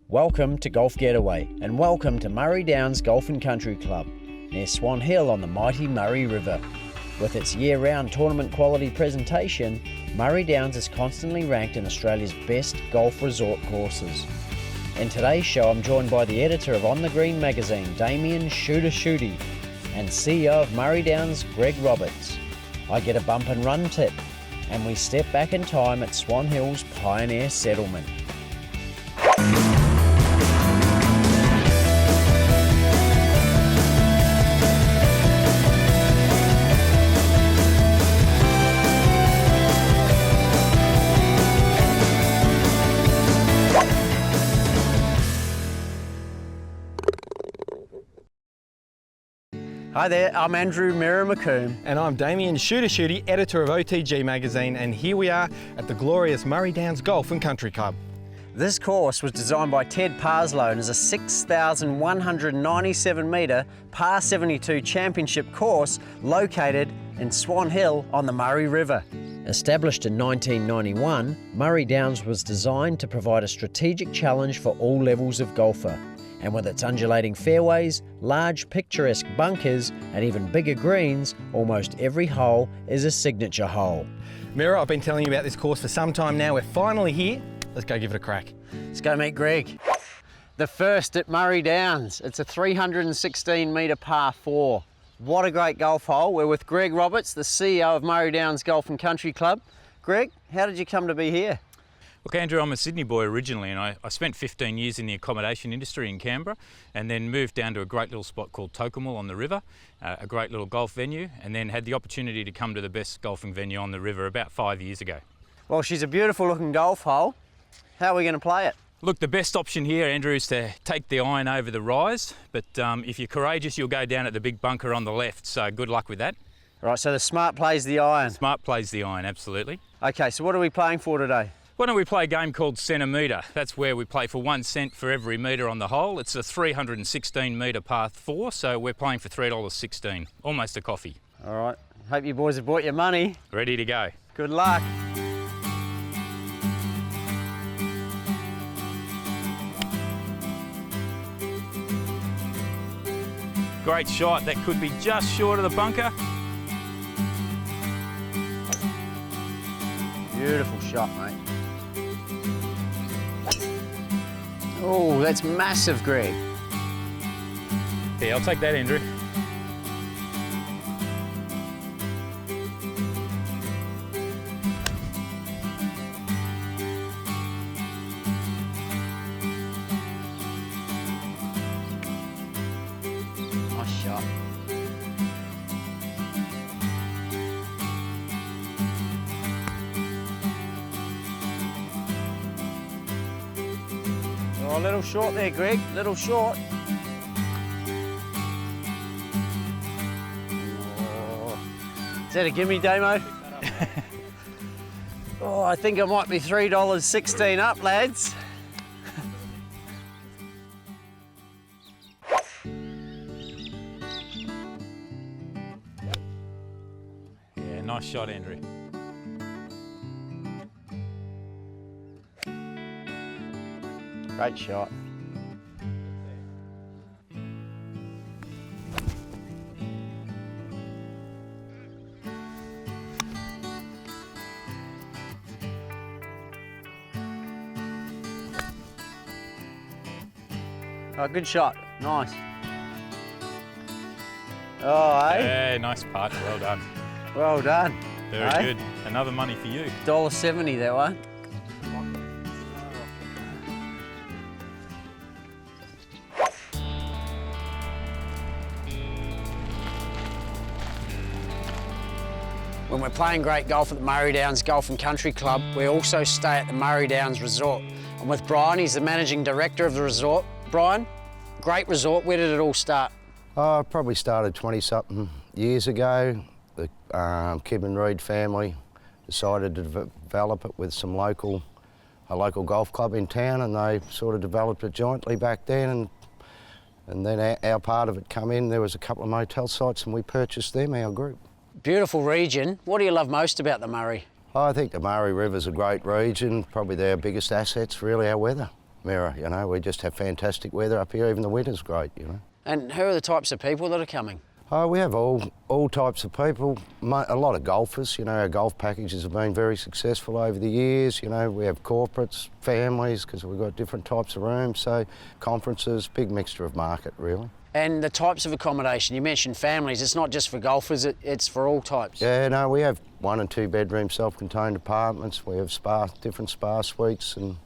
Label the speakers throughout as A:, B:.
A: Welcome to Golf Getaway and welcome to Murray Downs Golf and Country Club near Swan Hill on the mighty Murray River. With its year-round tournament quality presentation, Murray Downs is constantly ranked in Australia's best golf resort courses. In today's show I'm joined by the editor of On the Green magazine, Damian Shutie, and CEO of Murray Downs, Greg Roberts. I get a bump and run tip and we step back in time at Swan Hill's pioneer settlement.
B: Hi there, I'm Andrew McCombe.
C: And I'm Damian Shutie, editor of OTG Magazine, and here we are at the glorious Murray Downs Golf and Country Club.
B: This course was designed by Ted Parslow and is a 6,197 metre par 72 championship course located in Swan Hill on the Murray River.
A: Established in 1991, Murray Downs was designed to provide a strategic challenge for all levels of golfer. And with its undulating fairways, large picturesque bunkers and even bigger greens, almost every hole is a signature hole.
C: Mira, I've been telling you about this course for some time now. We're finally here. Let's go give it a crack.
B: Let's go meet Greg. The first at Murray Downs. It's a 316 metre par 4. What a great golf hole. We're with Greg Roberts, the CEO of Murray Downs Golf and Country Club. Greg, how did you come to be here?
D: Look, Andrew, I'm a Sydney boy originally, and I spent 15 years in the accommodation industry in Canberra and then moved down to a great little spot called Tocumwal on the river, a great little golf venue, and then had the opportunity to come to the best golfing venue on the river about 5 years ago.
B: Well, she's a beautiful looking golf hole. How are we going to play it?
D: Look, the best option here, Andrew, is to take the iron over the rise, but if you're courageous, you'll go down at the big bunker on the left, so good luck with that.
B: Right, so the smart plays the iron.
D: Smart plays the iron, absolutely.
B: Okay, so what are we playing for today?
D: Why don't we play a game called centimetre? That's where we play for 1 cent for every metre on the hole. It's a 316 metre par 4, so we're playing for $3.16, almost a coffee.
B: All right, hope you boys have bought your money.
D: Ready to go.
B: Good luck.
D: Great shot, that could be just short of the bunker.
B: Beautiful shot, mate. Oh, that's massive, Greg.
D: Yeah, I'll take that, Andrew.
B: Nice shot. Oh, a little short there, Greg. Little short. Oh. Is that a gimme, Damo? Oh, I think it might be $3.16 up, lads.
D: Yeah, nice shot, Andrew.
B: Great shot. Oh, good shot. Nice. Oh, eh?
D: Yeah, nice putt. Well done.
B: Well done.
D: Very
B: eh?
D: good. Another money for you.
B: $1.70 that one. When we're playing great golf at the Murray Downs Golf and Country Club, we also stay at the Murray Downs Resort. I'm with Brian, he's the managing director of the resort. Brian, great resort, where did it all start?
E: I probably started 20-something years ago. The Kim and Reed family decided to develop it with a local golf club in town, and they sort of developed it jointly back then. And then our part of it come in. There was a couple of motel sites, and we purchased them, our group.
B: Beautiful region. What do you love most about the Murray?
E: I think the Murray River's a great region. Probably our biggest assets, really, our weather. Mirror, you know. We just have fantastic weather up here, even the winter's great, you know.
B: And who are the types of people that are coming?
E: Oh, we have all types of people, a lot of golfers, you know. Our golf packages have been very successful over the years, you know. We have corporates, families, because we've got different types of rooms, so conferences, big mixture of market, really.
B: And the types of accommodation, you mentioned families, it's not just for golfers, it's for all types.
E: Yeah, no, we have 1 and 2 bedroom self-contained apartments, we have different spa suites, and,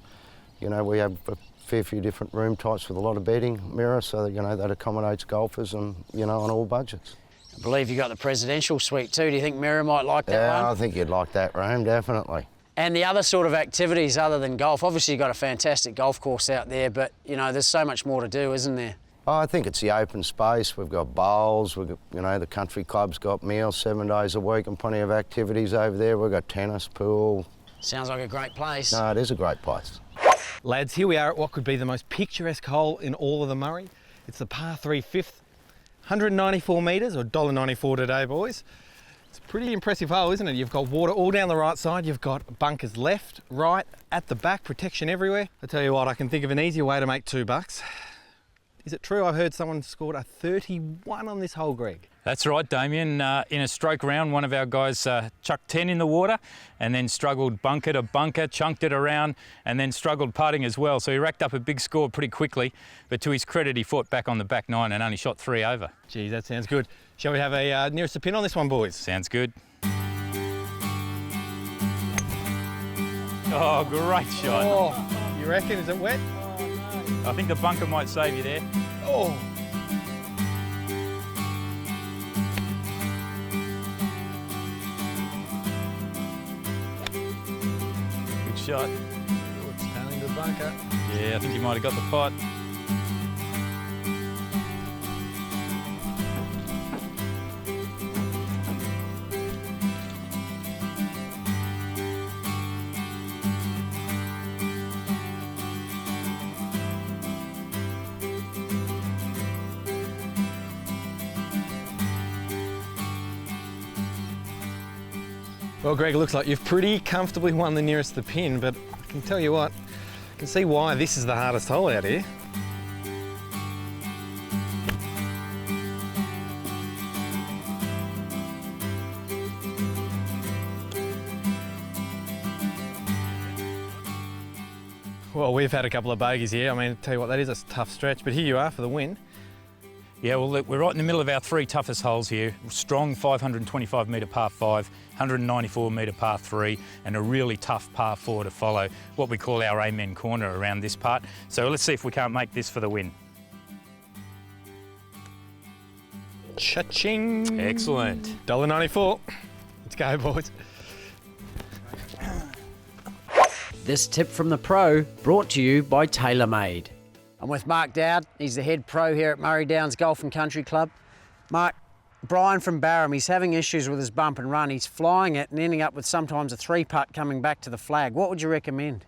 E: you know, we have a fair few different room types with a lot of bedding, Mirror, so that, you know, that accommodates golfers and, you know, on all budgets.
B: I believe you got the presidential suite too. Do you think Mirror might like that one?
E: Yeah, I think you'd like that room, definitely.
B: And the other sort of activities other than golf, obviously you've got a fantastic golf course out there, but, you know, there's so much more to do, isn't there?
E: Oh, I think it's the open space. We've got bowls, we've got, you know, the country club's got meals 7 days a week and plenty of activities over there. We've got tennis, pool.
B: Sounds like a great place.
E: No, it is a great place.
C: Lads, here we are at what could be the most picturesque hole in all of the Murray. It's the par 3 fifth, 194 metres, or $1.94 today, boys. It's a pretty impressive hole, isn't it? You've got water all down the right side, you've got bunkers left, right, at the back, protection everywhere. I tell you what, I can think of an easier way to make $2. Is it true I heard someone scored a 31 on this hole, Greg?
D: That's right, Damien. In a stroke round, one of our guys chucked 10 in the water and then struggled bunker to bunker, chunked it around, and then struggled putting as well. So he racked up a big score pretty quickly, but to his credit, he fought back on the back 9 and only shot 3 over.
C: Geez, that sounds good. Shall we have a nearest the pin on this one, boys?
D: Sounds good. Oh, great shot.
C: Oh, you reckon? Is it wet?
D: I think the bunker might save you there.
C: Oh.
D: Good shot.
C: Oh, it's tailing the bunker.
D: Yeah, I think you might have got the pot.
C: Well, Greg, it looks like you've pretty comfortably won the nearest the pin, but I can tell you what, I can see why this is the hardest hole out here. Well, we've had a couple of bogeys here. I mean, tell you what, that is a tough stretch, but here you are for the win.
D: Yeah, well, look, we're right in the middle of our 3 toughest holes here. Strong 525 metre par 5, 194 metre par 3, and a really tough par 4 to follow, what we call our amen corner around this part. So let's see if we can't make this for the win.
C: Cha-ching!
D: Excellent.
C: $1.94. Let's go, boys.
A: This tip from the pro brought to you by TaylorMade.
B: I'm with Mark Dowd. He's the head pro here at Murray Downs Golf and Country Club. Mark, Brian from Barham, he's having issues with his bump and run. He's flying it and ending up with sometimes a 3-putt coming back to the flag. What would you recommend?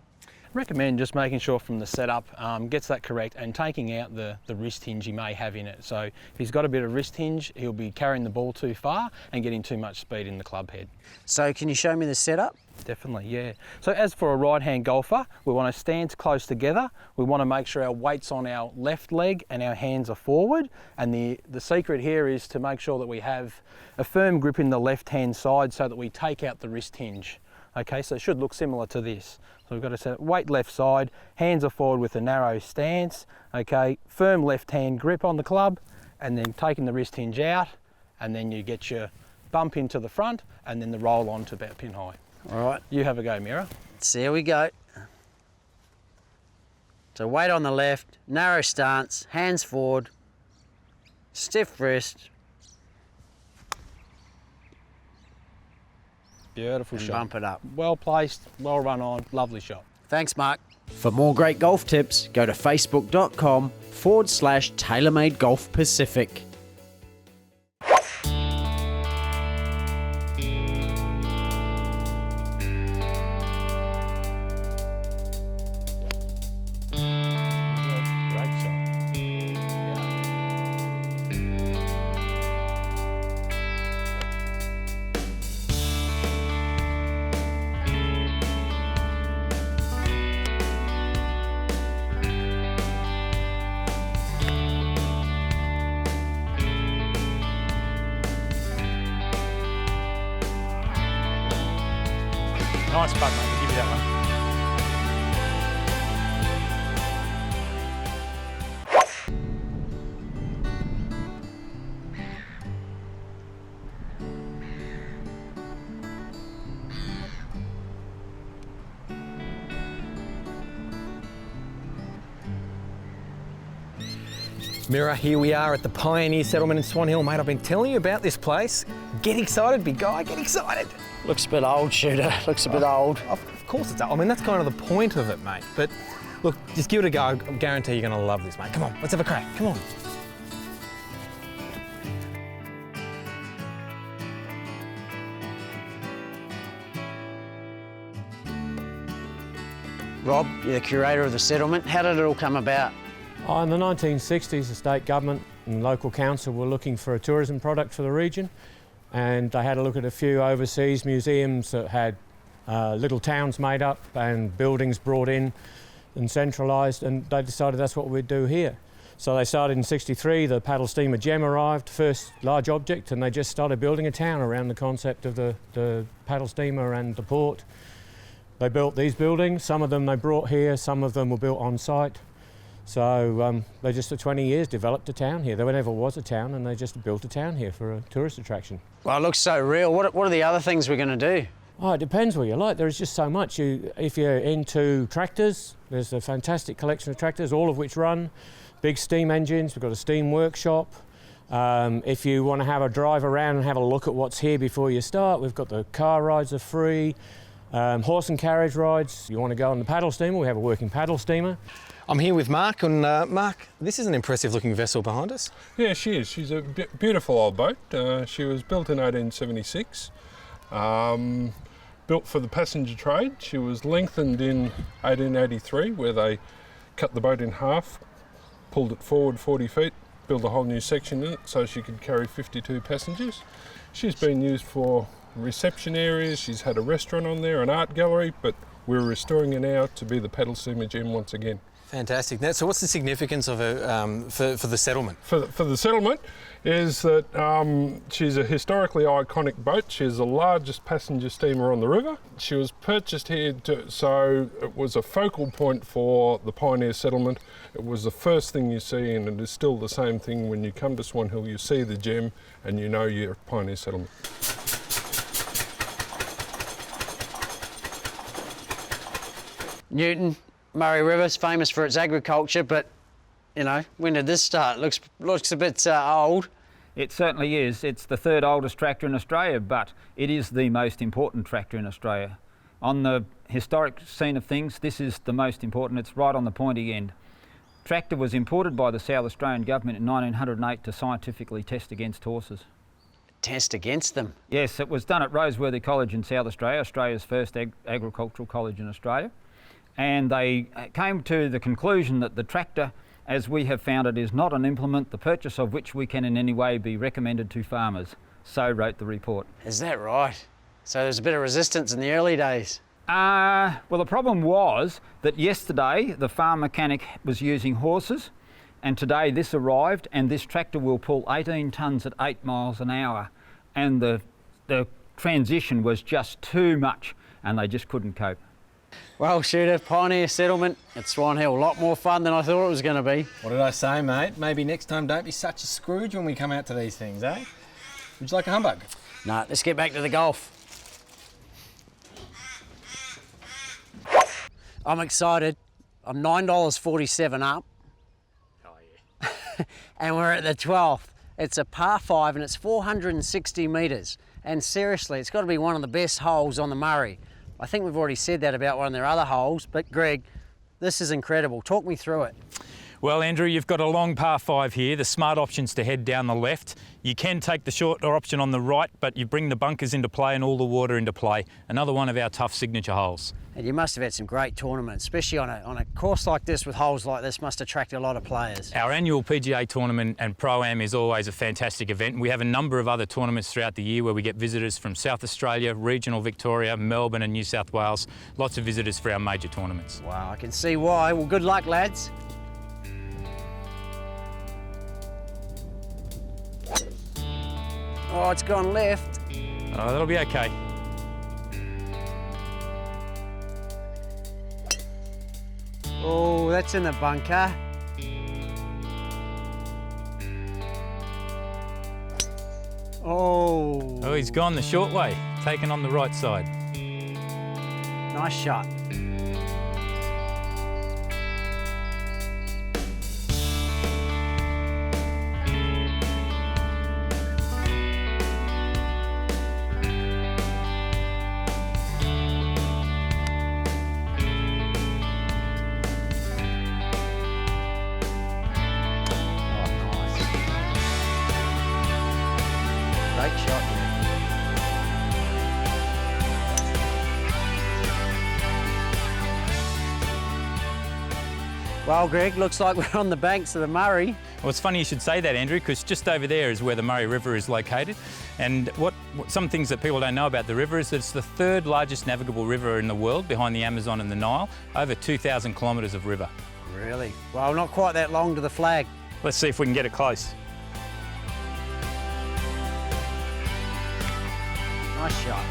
F: Recommend just making sure from the setup gets that correct and taking out the wrist hinge he may have in it. So if he's got a bit of wrist hinge, he'll be carrying the ball too far and getting too much speed in the club head.
B: So can you show me the setup?
F: Definitely, yeah. So as for a right-hand golfer, we want to stand close together. We want to make sure our weight's on our left leg and our hands are forward. And the secret here is to make sure that we have a firm grip in the left-hand side so that we take out the wrist hinge. Okay, so it should look similar to this. So we've got to set weight left side, hands are forward with a narrow stance, okay, firm left hand grip on the club, and then taking the wrist hinge out, and then you get your bump into the front, and then the roll on to about pin high.
B: All right.
F: You have a go, Mira.
B: So here we go. So weight on the left, narrow stance, hands forward, stiff wrist,
F: Beautiful
B: and
F: shot.
B: bump it up.
F: Well placed, well run on, lovely shot.
B: Thanks, Mark.
A: For more great golf tips, go to facebook.com/TaylorMade Golf Pacific.
D: Great shot. Nice putt, mate. I'll give you that one.
C: Mirror, here we are at the Pioneer Settlement in Swan Hill, mate. I've been telling you about this place. Get excited, big guy, get excited.
A: Looks a bit old, Shooter. Looks a bit old.
C: Of course it's, I mean, that's kind of the point of it, mate. But look, just give it a go. I guarantee you're gonna love this, mate. Come on, let's have a crack, come on.
A: Rob, you're the curator of the settlement. How did it all come about?
G: In the 1960s, the state government and local council were looking for a tourism product for the region, and they had a look at a few overseas museums that had little towns made up and buildings brought in and centralised, and they decided that's what we'd do here. So they started in '63, the paddle steamer Gem arrived, first large object, and they just started building a town around the concept of the paddle steamer and the port. They built these buildings, some of them they brought here, some of them were built on site. So they just for 20 years developed a town here. There never was a town, and they just built a town here for a tourist attraction.
A: Well, it looks so real. What are the other things we're going to do?
G: Oh, it depends what you like. There's just so much. If you're into tractors, there's a fantastic collection of tractors, all of which run. Big steam engines, we've got a steam workshop. If you want to have a drive around and have a look at what's here before you start, we've got the car rides are free. Horse and carriage rides. You want to go on the paddle steamer, we have a working paddle steamer.
C: I'm here with Mark, and Mark, this is an impressive looking vessel behind us.
H: Yeah, she is. She's a beautiful old boat. She was built in 1876, built for the passenger trade. She was lengthened in 1883, where they cut the boat in half, pulled it forward 40 feet, built a whole new section in it so she could carry 52 passengers. She's been used for reception areas. She's had a restaurant on there, an art gallery, but we're restoring her now to be the paddle steamer Gem once again.
C: Fantastic. Now, so what's the significance of her for the settlement?
H: For the settlement is that she's a historically iconic boat. She's the largest passenger steamer on the river. She was purchased here so it was a focal point for the Pioneer settlement. It was the first thing you see, and it is still the same thing when you come to Swan Hill. You see the Gem and you know you're at Pioneer settlement.
A: Newton, Murray River's famous for its agriculture, but, you know, when did this start? Looks a bit old.
I: It certainly is. It's the third oldest tractor in Australia, but it is the most important tractor in Australia. On the historic scene of things, this is the most important. It's right on the pointy end. Tractor was imported by the South Australian government in 1908 to scientifically test against horses.
A: Test against them?
I: Yes, it was done at Roseworthy College in South Australia, Australia's first agricultural college in Australia. And they came to the conclusion that the tractor, as we have found it, is not an implement, the purchase of which we can in any way be recommended to farmers. So wrote the report.
A: Is that right? So there's a bit of resistance in the early days?
I: Well, the problem was that yesterday the farm mechanic was using horses, and today this arrived, and this tractor will pull 18 tonnes at 8 miles an hour. And the transition was just too much, and they just couldn't cope.
A: Well, Shooter, Pioneer settlement at Swan Hill, a lot more fun than I thought it was going to be.
C: What did I say, mate? Maybe next time don't be such a Scrooge when we come out to these things, eh? Would you like a humbug?
A: No, let's get back to the golf. I'm excited. I'm $9.47 up. Oh, yeah. And we're at the 12th. It's a par 5 and it's 460 metres. And seriously, it's got to be one of the best holes on the Murray. I think we've already said that about one of their other holes, but Greg, this is incredible. Talk me through it.
D: Well, Andrew, you've got a long par 5 here. The smart option's to head down the left. You can take the shorter option on the right, but you bring the bunkers into play and all the water into play. Another one of our tough signature holes.
A: And you must have had some great tournaments, especially on a course like this with holes like this, must attract a lot of players.
D: Our annual PGA tournament and Pro-Am is always a fantastic event. We have a number of other tournaments throughout the year where we get visitors from South Australia, regional Victoria, Melbourne and New South Wales. Lots of visitors for our major tournaments.
A: Wow, I can see why. Well, good luck, lads. Oh, it's gone left.
D: Oh, that'll be okay.
B: Oh, that's in the bunker. Oh.
D: Oh, he's gone the short way, taken on the right side.
B: Nice shot. Great shot, man. Well, Greg, looks like we're on the banks of the Murray.
D: Well, it's funny you should say that, Andrew, because just over there is where the Murray River is located. And what some things that people don't know about the river is that it's the third largest navigable river in the world, behind the Amazon and the Nile, over 2,000 kilometres of river.
B: Really? Well, not quite that long to the flag.
D: Let's see if we can get it close.
B: Nice shot.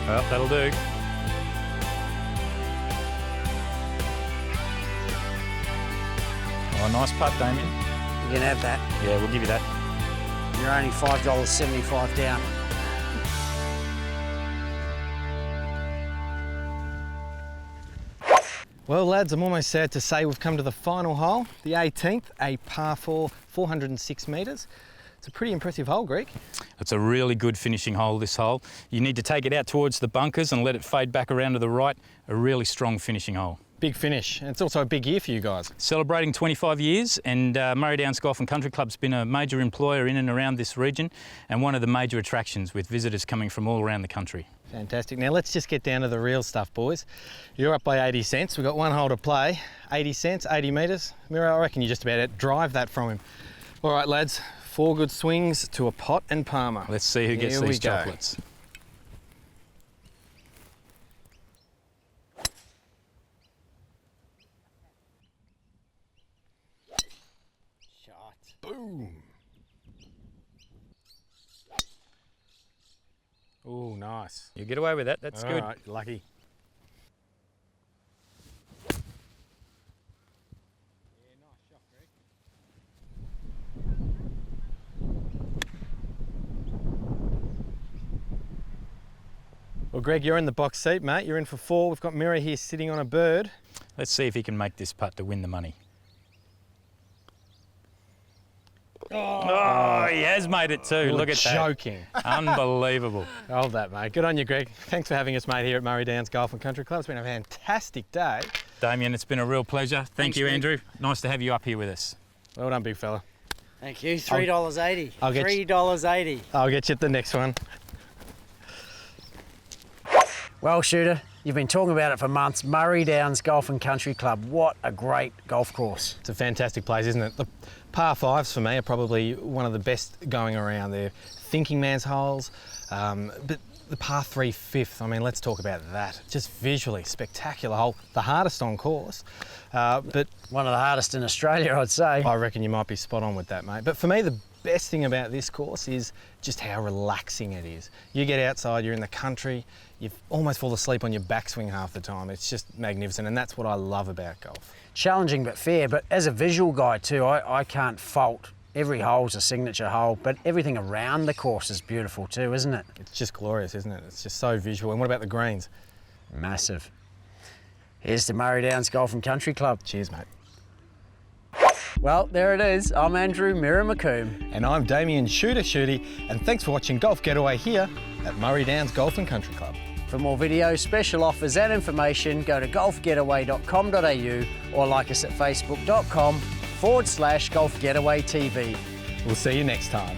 D: Well, that'll do. Oh, nice putt, Damian.
B: You can have that.
D: Yeah, we'll give you that.
B: You're only $5.75 down.
C: Well, lads, I'm almost sad to say we've come to the final hole, the 18th, a par 4, 406 metres. It's a pretty impressive hole, Greg.
D: It's a really good finishing hole, this hole. You need to take it out towards the bunkers and let it fade back around to the right. A really strong finishing hole.
C: Big finish. And it's also a big year for you guys.
D: Celebrating 25 years, and Murray Downs Golf and Country Club's been a major employer in and around this region, and one of the major attractions with visitors coming from all around the country.
C: Fantastic. Now let's just get down to the real stuff, boys. You're up by 80 cents. We've got one hole to play. 80 cents, 80 metres. Miro, I reckon you just about drive that from him. All right, lads. 4 good swings to a pot and Palmer.
D: Let's see who gets
C: Here we
D: these
C: go.
D: chocolates.
B: Shot.
C: Boom. Oh, nice.
D: You get away with that, that's good.
C: All right, lucky. Well, Greg, you're in the box seat, mate. You're in for 4. We've got Mira here sitting on a bird.
D: Let's see if he can make this putt to win the money. Oh, he has made it too. Look at that.
C: Joking.
D: Unbelievable.
C: Hold that, mate. Good on you, Greg. Thanks for having us, mate, here at Murray Downs Golf and Country Club. It's been a fantastic day.
D: Damien, it's been a real pleasure. Thank you,
B: Greg.
D: Andrew. Nice to have you up here with us.
C: Well done, big fella.
B: Thank you. $3.80.
C: I'll get you-
B: $3.80.
C: I'll get you at the next one.
B: Well, Shooter, you've been talking about it for months. Murray Downs Golf and Country Club. What a great golf course.
C: It's a fantastic place, isn't it? The par 5s for me are probably one of the best going around. They're thinking man's holes, but the par 3 5th, I mean, let's talk about that. Just visually spectacular hole, the hardest on course, but
B: One of the hardest in Australia, I'd say.
C: I reckon you might be spot on with that, mate. But for me, the best thing about this course is just how relaxing it is. You get outside, you're in the country, you almost fall asleep on your backswing half the time. It's just magnificent, and that's what I love about golf.
B: Challenging but fair, but as a visual guy too, I can't fault. Every hole's a signature hole, but everything around the course is beautiful too, isn't it?
C: It's just glorious, isn't it? It's just so visual. And what about the greens?
B: Massive. Here's to Murray Downs Golf and Country Club.
C: Cheers, mate.
B: Well, there it is. I'm Andrew McCombe.
C: And I'm Damian Shutie, and thanks for watching Golf Getaway here at Murray Downs Golf and Country Club.
B: For more videos, special offers and information, go to golfgetaway.com.au or like us at facebook.com/golfgetawaytv.
C: We'll see you next time.